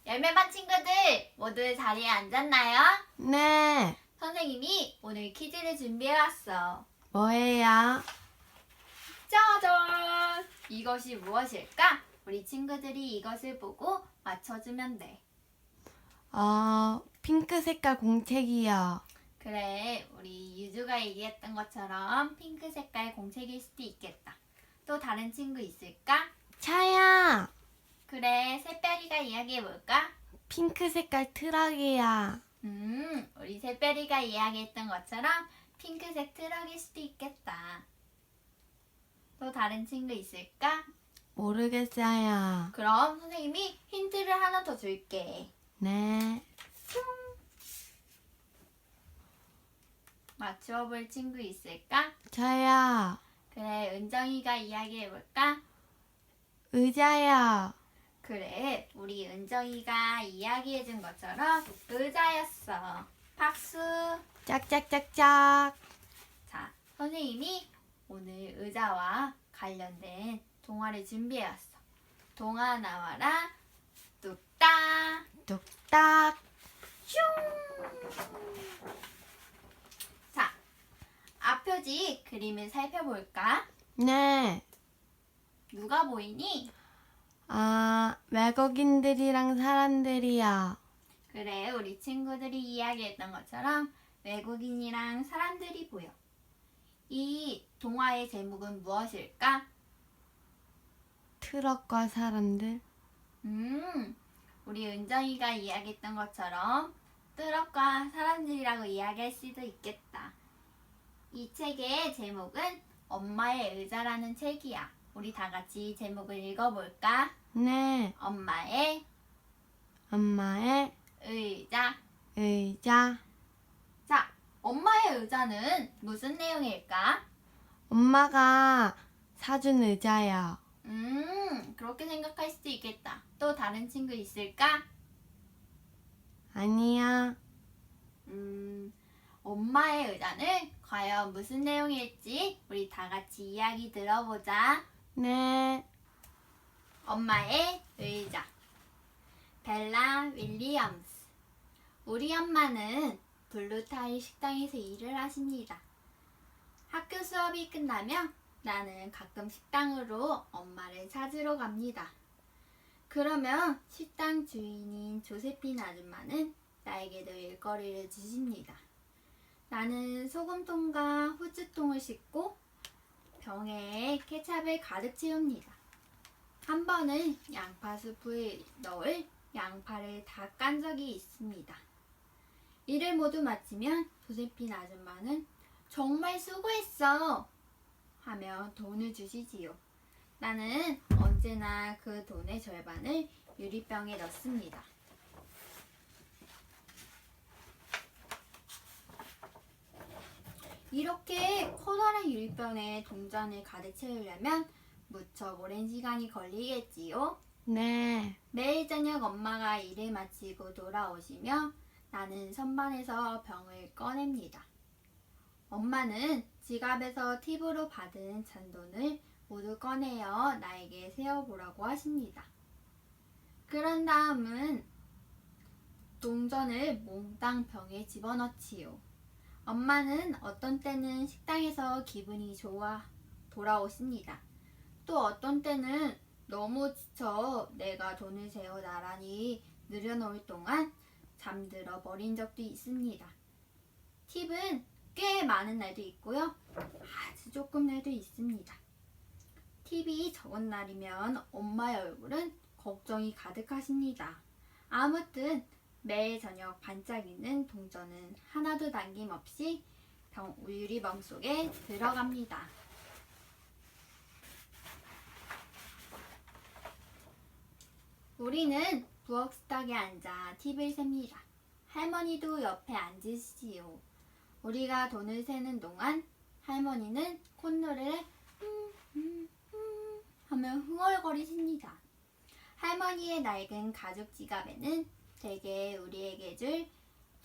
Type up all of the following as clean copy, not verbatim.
열매반 친구들 모두 자리에 앉았나요? 네, 선생님이 오늘 퀴즈를 준비해왔어. 뭐예요? 짜잔! 이것이 무엇일까? 우리 친구들이 이것을 보고 맞춰주면 돼. 핑크 색깔 공책이요. 그래, 우리 유주가 얘기했던 것처럼 핑크 색깔 공책일 수도 있겠다. 또 다른 친구 있을까? 차야, 그래, 새별이가 이야기해볼까? 핑크 색깔 트럭이야. 우리 새별이가 이야기했던 것처럼 핑크색 트럭일 수도 있겠다. 또 다른 친구 있을까? 모르겠어요. 그럼 선생님이 힌트를 하나 더 줄게. 네, 맞추어볼 친구 있을까? 저요. 그래, 은정이가 이야기해볼까? 의자요. 그래, 우리 은정이가 이야기해준 것처럼 의자였어. 박수! 짝짝짝짝. 자, 선생님이 오늘 의자와 관련된 동화를 준비해왔어. 동화 나와라, 뚝딱! 뚝딱. 자, 앞표지 그림을 살펴볼까? 네, 누가 보이니? 외국인들이랑 사람들이요. 그래, 우리 친구들이 이야기했던 것처럼 외국인이랑 사람들이 보여. 이 동화의 제목은 무엇일까? 트럭과 사람들. 우리 은정이가 이야기했던 것처럼 트럭과 사람들이라고 이야기할 수도 있겠다. 이 책의 제목은 엄마의 의자라는 책이야. 우리 다 같이 제목을 읽어볼까? 네, 엄마의 엄마의 의자. 의자. 자, 엄마의 의자는 무슨 내용일까? 엄마가 사준 의자요. 그렇게 생각할 수도 있겠다. 또 다른 친구 있을까? 아니야. 엄마의 의자는 과연 무슨 내용일지 우리 다 같이 이야기 들어보자. 네, 엄마의 의자. 벨라 윌리엄스. 우리 엄마는 블루타일 식당에서 일을 하십니다. 학교 수업이 끝나면 나는 가끔 식당으로 엄마를 찾으러 갑니다. 그러면 식당 주인인 조세핀 아줌마는 나에게도 일거리를 주십니다. 나는 소금통과 후추통을 싣고 병에 케찹을 가득 채웁니다. 한 번은 양파 수프에 넣을 양파를 다 깐 적이 있습니다. 일을 모두 마치면 조세핀 아줌마는 정말 수고했어 하며 돈을 주시지요. 나는 언제나 그 돈의 절반을 유리병에 넣습니다. 이렇게 커다란 유리병에 동전을 가득 채우려면 무척 오랜 시간이 걸리겠지요. 네. 매일 저녁 엄마가 일을 마치고 돌아오시며 나는 선반에서 병을 꺼냅니다. 엄마는 지갑에서 팁으로 받은 잔돈을 모두 꺼내어 나에게 세어보라고 하십니다. 그런 다음은 동전을 몽땅 병에 집어넣지요. 엄마는 어떤 때는 식당에서 기분이 좋아 돌아오십니다. 또 어떤 때는 너무 지쳐 내가 돈을 재어 나란히 늘여놓을 동안 잠들어 버린 적도 있습니다. 팁은 꽤 많은 날도 있고요. 아주 조금 날도 있습니다. 팁이 적은 날이면 엄마의 얼굴은 걱정이 가득하십니다. 아무튼 매일 저녁 반짝이는 동전은 하나도 남김없이 유리병 속에 들어갑니다. 우리는 부엌 식탁에 앉아 팁을 셉니다. 할머니도 옆에 앉으시지요. 우리가 돈을 세는 동안 할머니는 콧노래를 하며 흥얼거리십니다. 할머니의 낡은 가죽 지갑에는 대개 우리에게 줄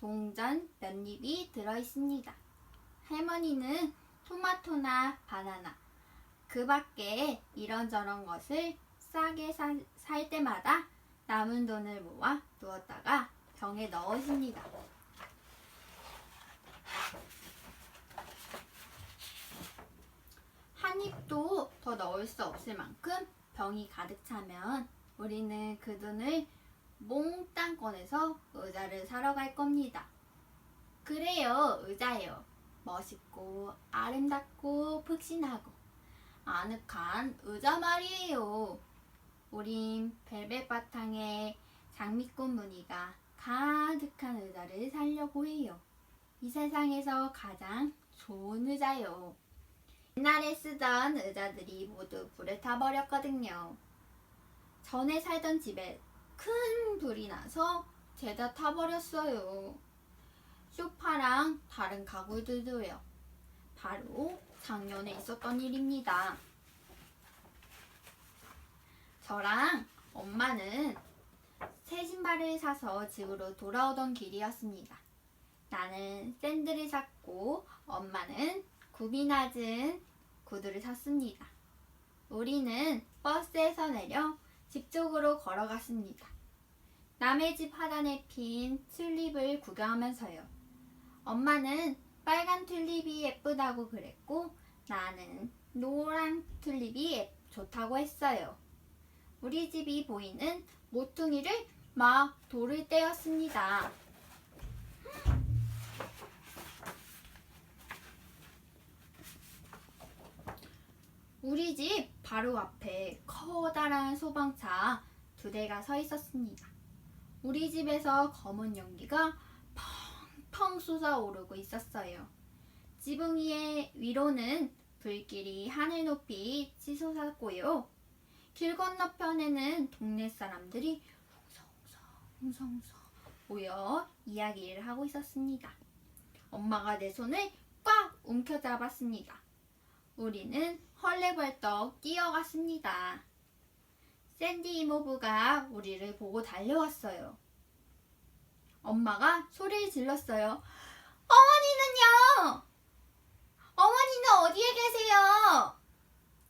동전 몇 입이 들어있습니다. 할머니는 토마토나 바나나, 그 밖에 이런저런 것을 싸게 살 때마다 남은 돈을 모아 두었다가 병에 넣으십니다. 한 입도 더 넣을 수 없을 만큼 병이 가득 차면 우리는 그 돈을 몽땅 꺼내서 의자를 사러 갈 겁니다. 그래요, 의자요. 멋있고 아름답고 푹신하고 아늑한 의자 말이에요. 우린 벨벳 바탕에 장미꽃 무늬가 가득한 의자를 사려고 해요. 이 세상에서 가장 좋은 의자요. 옛날에 쓰던 의자들이 모두 불에 타버렸거든요. 전에 살던 집에 큰 불이 나서 죄다 타버렸어요. 소파랑 다른 가구들도요. 바로 작년에 있었던 일입니다. 저랑 엄마는 새 신발을 사서 집으로 돌아오던 길이었습니다. 나는 샌들을 샀고 엄마는 굽이 낮은 구두를 샀습니다. 우리는 버스에서 내려 집 쪽으로 걸어갔습니다. 남의 집 하단에 핀 튤립을 구경하면서요. 엄마는 빨간 튤립이 예쁘다고 그랬고 나는 노란 튤립이 좋다고 했어요. 우리 집이 보이는 모퉁이를 막 돌을 때였습니다. 우리 집 바로 앞에 커다란 소방차 2대가 서 있었습니다. 우리 집에서 검은 연기가 펑펑 솟아오르고 있었어요. 지붕 위로는 불길이 하늘 높이 치솟았고요. 길 건너편에는 동네 사람들이 웅성웅성 모여 이야기를 하고 있었습니다. 엄마가 내 손을 꽉 움켜잡았습니다. 우리는 헐레벌떡 뛰어갔습니다. 샌디 이모부가 우리를 보고 달려왔어요. 엄마가 소리를 질렀어요. 어머니는요? 어머니는 어디에 계세요?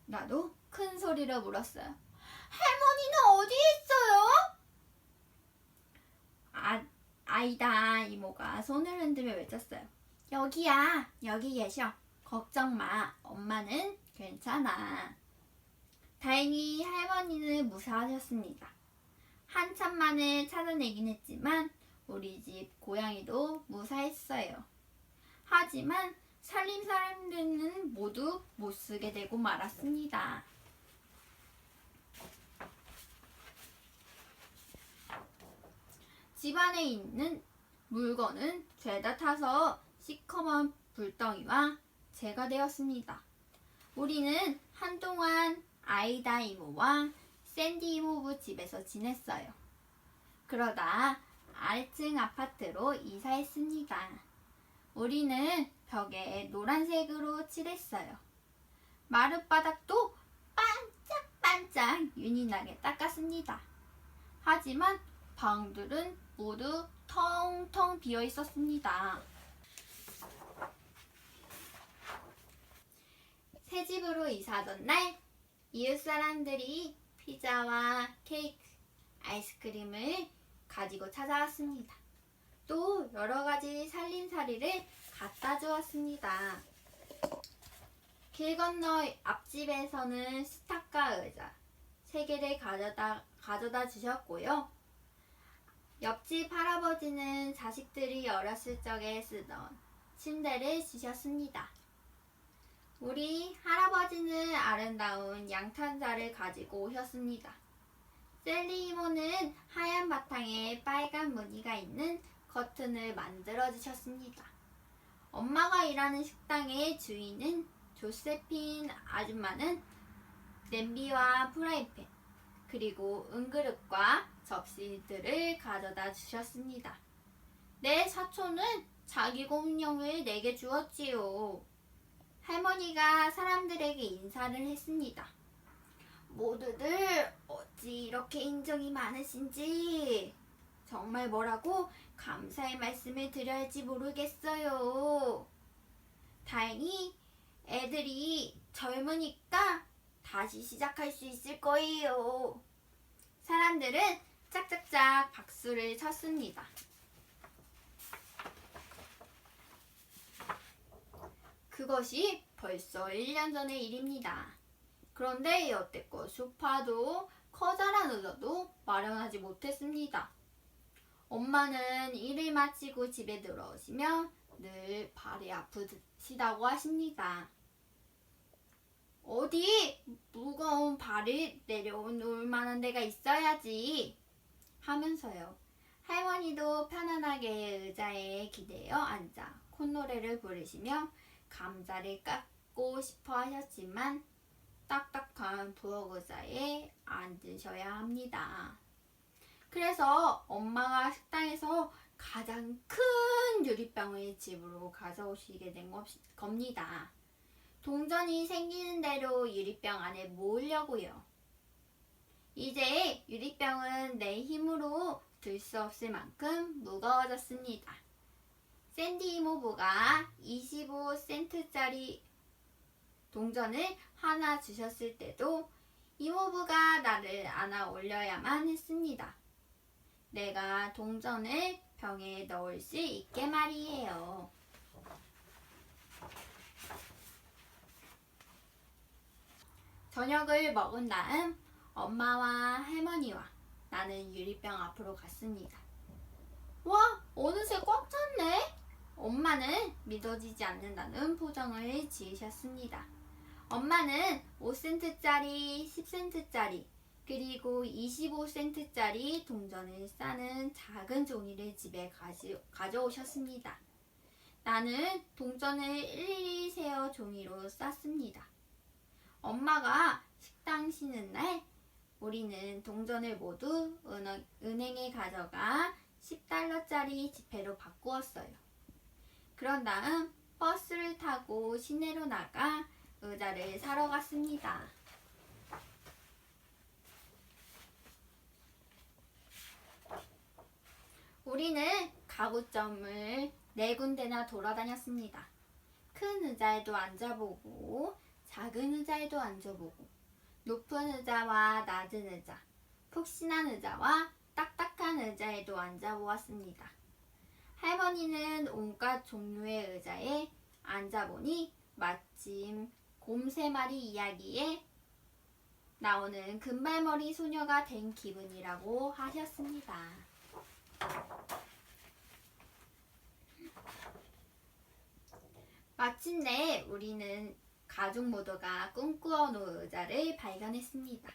나도 큰 소리로 물었어요. 할머니는 어디에 있어요? 아이다 이모가 손을 흔들며 외쳤어요. 여기야, 여기 계셔. 걱정 마, 엄마는 괜찮아. 다행히 할머니는 무사하셨습니다. 한참 만에 찾아내긴 했지만 우리 집 고양이도 무사했어요. 하지만 살림 사람들은 모두 못쓰게 되고 말았습니다. 집안에 있는 물건은 죄다 타서 시커먼 불덩이와 재가 되었습니다. 우리는 한동안 아이다 이모와 샌디 이모부 집에서 지냈어요. 그러다 아래층 아파트로 이사했습니다. 우리는 벽에 노란색으로 칠했어요. 마룻바닥도 반짝반짝 윤이 나게 닦았습니다. 하지만 방들은 모두 텅텅 비어 있었습니다. 새 집으로 이사하던 날 이웃 사람들이 피자와 케이크, 아이스크림을 가지고 찾아왔습니다. 또 여러 가지 살림살이를 갖다 주었습니다. 길 건너 앞집에서는 스타카 의자 3개를 가져다 주셨고요. 옆집 할아버지는 자식들이 어렸을 적에 쓰던 침대를 주셨습니다. 우리 할아버지는 아름다운 양탄자를 가지고 오셨습니다. 셀리 이모는 하얀 바탕에 빨간 무늬가 있는 커튼을 만들어 주셨습니다. 엄마가 일하는 식당의 주인은 조세핀 아줌마는 냄비와 프라이팬 그리고 은그릇과 접시들을 가져다 주셨습니다. 내 사촌은 자기 공룡을 내게 주었지요. 할머니가 사람들에게 인사를 했습니다. 모두들 어찌 이렇게 인정이 많으신지 정말 뭐라고 감사의 말씀을 드려야 할지 모르겠어요. 다행히 애들이 젊으니까 다시 시작할 수 있을 거예요. 사람들은 짝짝 활짝 박수를 쳤습니다. 그것이 벌써 1년 전의 일입니다. 그런데 여태껏 소파도 커다란 의자도 마련하지 못했습니다. 엄마는 일을 마치고 집에 들어오시면 늘 발이 아프시다고 하십니다. 어디 무거운 발을 내려놓을 만한 데가 있어야지 하면서요. 할머니도 편안하게 의자에 기대어 앉아 콧노래를 부르시며 감자를 깎고 싶어 하셨지만 딱딱한 부엌 의자에 앉으셔야 합니다. 그래서 엄마가 식당에서 가장 큰 유리병을 집으로 가져오시게 된 겁니다. 동전이 생기는 대로 유리병 안에 모으려고요. 이제 유리병은 내 힘으로 들 수 없을 만큼 무거워졌습니다. 샌디 이모부가 25센트짜리 동전을 하나 주셨을 때도 이모부가 나를 안아 올려야만 했습니다. 내가 동전을 병에 넣을 수 있게 말이에요. 저녁을 먹은 다음 엄마와 할머니와 나는 유리병 앞으로 갔습니다. 와, 어느새 꽉 찼네? 엄마는 믿어지지 않는다는 표정을 지으셨습니다. 엄마는 5센트짜리, 10센트짜리, 그리고 25센트짜리 동전을 싸는 작은 종이를 집에 가져오셨습니다. 나는 동전을 일일이 세어 종이로 쌌습니다. 엄마가 식당 쉬는 날 우리는 동전을 모두 은행에 가져가 10달러짜리 지폐로 바꾸었어요. 그런 다음 버스를 타고 시내로 나가 의자를 사러 갔습니다. 우리는 가구점을 4군데나 돌아다녔습니다. 큰 의자에도 앉아보고 작은 의자에도 앉아보고 높은 의자와 낮은 의자, 푹신한 의자와 딱딱한 의자에도 앉아보았습니다. 할머니는 온갖 종류의 의자에 앉아보니 마침 곰 3마리 이야기에 나오는 금발머리 소녀가 된 기분이라고 하셨습니다. 마침내 우리는 가족 모두가 꿈꾸어 놓은 의자를 발견했습니다.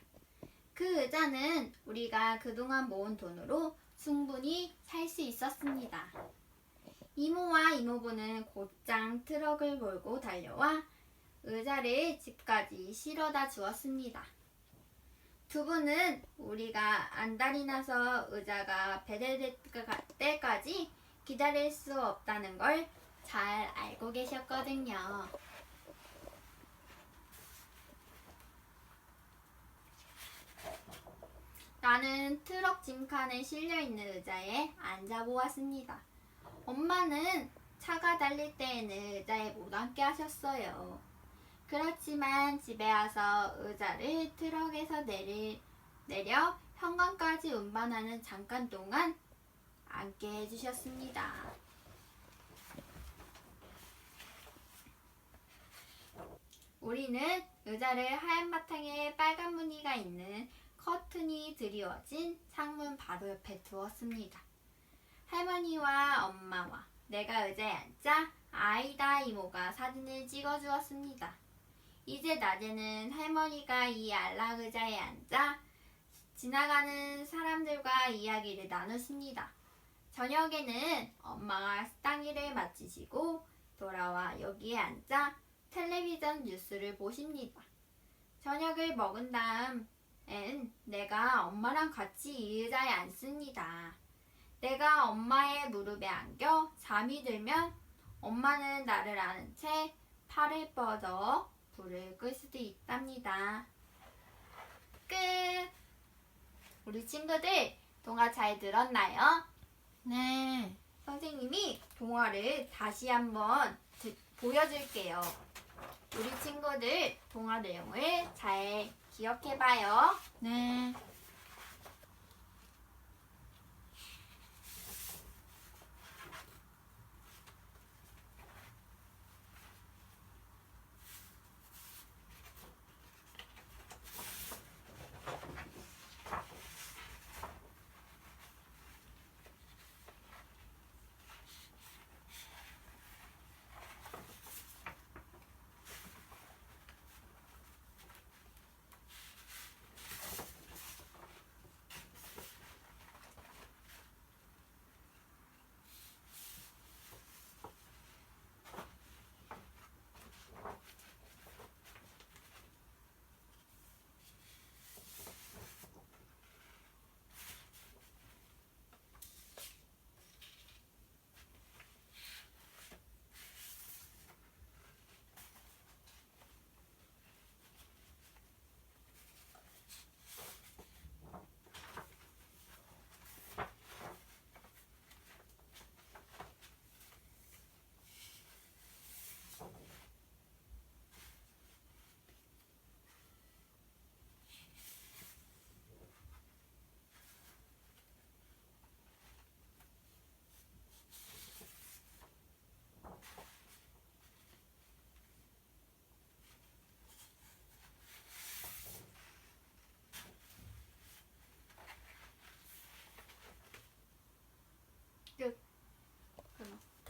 그 의자는 우리가 그동안 모은 돈으로 충분히 살 수 있었습니다. 이모와 이모부는 곧장 트럭을 몰고 달려와 의자를 집까지 실어다 주었습니다. 두 분은 우리가 안달이 나서 의자가 배달될 때까지 기다릴 수 없다는 걸 잘 알고 계셨거든요. 나는 트럭 짐칸에 실려있는 의자에 앉아보았습니다. 엄마는 차가 달릴 때에는 의자에 못 앉게 하셨어요. 그렇지만 집에 와서 의자를 트럭에서 내려 현관까지 운반하는 잠깐 동안 앉게 해주셨습니다. 우리는 의자를 하얀 바탕에 빨간 무늬가 있는 커튼이 드리워진 창문 바로 옆에 두었습니다. 할머니와 엄마와 내가 의자에 앉자 아이다 이모가 사진을 찍어주었습니다. 이제 낮에는 할머니가 이 안락 의자에 앉아 지나가는 사람들과 이야기를 나누십니다. 저녁에는 엄마가 식당 일을 마치시고 돌아와 여기에 앉아 텔레비전 뉴스를 보십니다. 저녁을 먹은 다음엔 내가 엄마랑 같이 이 의자에 앉습니다. 내가 엄마의 무릎에 안겨 잠이 들면 엄마는 나를 안은 채 팔을 뻗어 불을 끌 수도 있답니다. 끝! 우리 친구들 동화 잘 들었나요? 네. 선생님이 동화를 다시 한번 보여줄게요. 우리 친구들 동화 내용을 잘 기억해봐요. 네.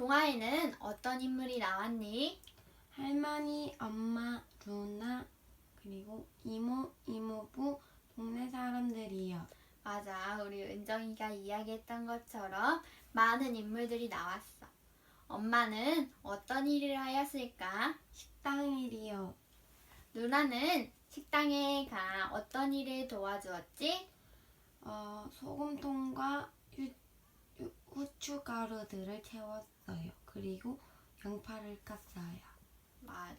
동화에는 어떤 인물이 나왔니? 할머니, 엄마, 누나, 그리고 이모, 이모부, 동네 사람들이요. 맞아, 우리 은정이가 이야기했던 것처럼 많은 인물들이 나왔어. 엄마는 어떤 일을 하였을까? 식당 일이요. 누나는 식당에 가 어떤 일을 도와주었지? 소금통과 후춧가루들을 채웠어요. 그리고 양파를 깠어요. 맞아.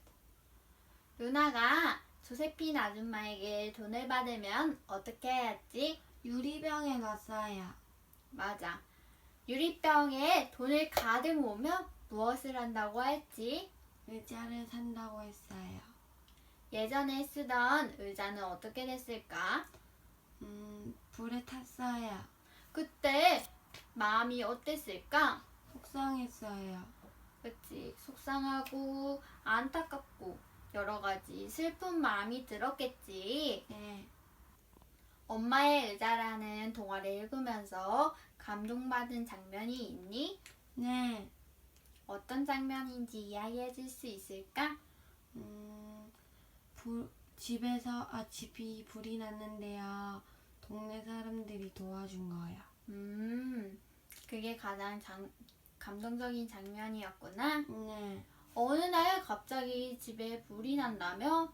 누나가 조세핀 아줌마에게 돈을 받으면 어떻게 해야지? 유리병에 넣었어요. 맞아. 유리병에 돈을 가득 모으면 무엇을 한다고 했지? 의자를 산다고 했어요. 예전에 쓰던 의자는 어떻게 됐을까? 불에 탔어요. 그때 마음이 어땠을까? 속상했어요. 그치. 속상하고 안타깝고 여러 가지 슬픈 마음이 들었겠지. 네. 엄마의 의자라는 동화를 읽으면서 감동받은 장면이 있니? 네. 어떤 장면인지 이야기해 줄 수 있을까? 집이 불이 났는데요. 동네 사람들이 도와준 거예요. 그게 가장 감동적인 장면이었구나. 네. 어느 날 갑자기 집에 불이 난다며?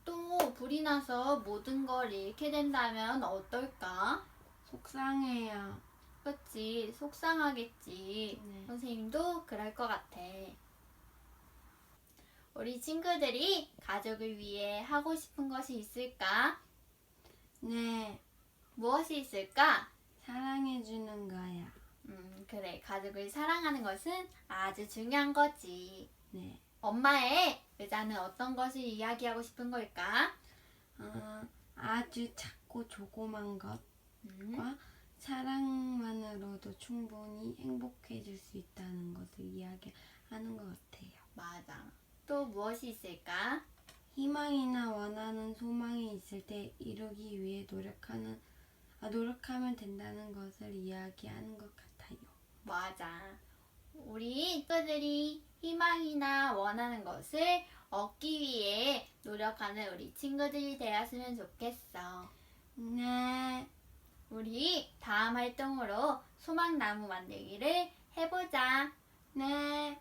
또 불이 나서 모든 걸 잃게 된다면 어떨까? 속상해요. 그치, 속상하겠지. 네. 선생님도 그럴 것 같아. 우리 친구들이 가족을 위해 하고 싶은 것이 있을까? 네. 무엇이 있을까? 사랑해주는 거야. 그래. 가족을 사랑하는 것은 아주 중요한 거지. 네. 엄마의 의자는 어떤 것을 이야기하고 싶은 걸까? 아주 작고 조그만 것과 사랑만으로도 충분히 행복해질 수 있다는 것을 이야기하는 것 같아요. 맞아. 또 무엇이 있을까? 희망이나 원하는 소망이 있을 때 이루기 위해 노력하면 된다는 것을 이야기하는 것 같아요. 맞아. 우리 친구들이 희망이나 원하는 것을 얻기 위해 노력하는 우리 친구들이 되었으면 좋겠어. 네. 우리 다음 활동으로 소망나무 만들기를 해보자. 네.